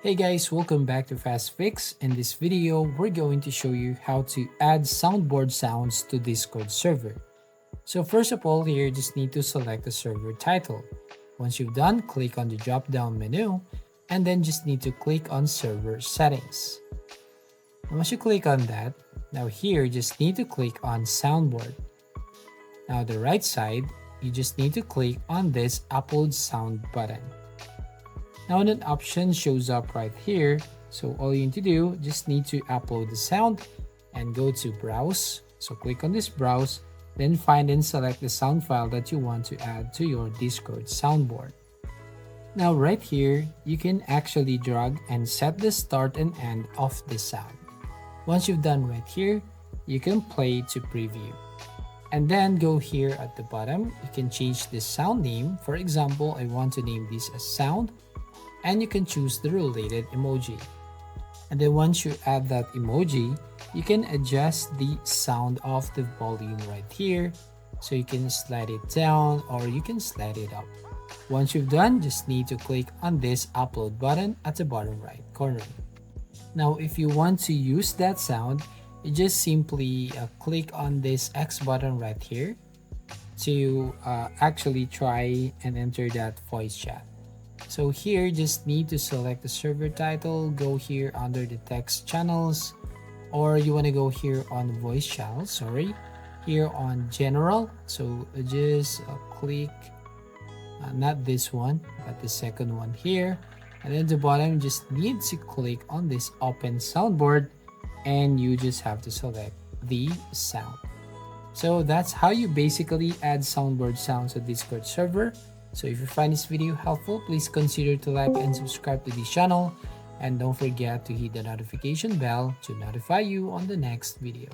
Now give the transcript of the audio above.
Hey guys, welcome back to Fast Fix. In this video, we're going to show you how to add soundboard sounds to Discord server. So first of all, here you just need to select the server title. Once you've done, click on the drop down menu and then just need to click on server settings. And once you click on that, now here you just need to click on soundboard. Now the right side, you just need to click on this upload sound button. Now an option shows up right here, so all you need to do, just need to upload the sound and go to browse. So click on this browse, then find and select the sound file that you want to add to your Discord soundboard. Now right here, you can actually drag and set the start and end of the sound. Once you've done right here, you can play to preview. And then go here at the bottom, you can change the sound name. For example, I want to name this as sound. And you can choose the related emoji. And then once you add that emoji, you can adjust the sound of the volume right here. So you can slide it down or you can slide it up. Once you've done, just need to click on this upload button at the bottom right corner. Now, if you want to use that sound, you just simply click on this X button right here to actually try and enter that voice chat. So here, just need to select the server title, go here under the text channels, or you want to go here on voice channel, here on general. So just click, not this one, but the second one here. And then at the bottom, just need to click on this open soundboard and you just have to select the sound. So that's how you basically add soundboard sounds to Discord server. So if you find this video helpful, please consider to like and subscribe to this channel. And don't forget to hit the notification bell to notify you on the next video.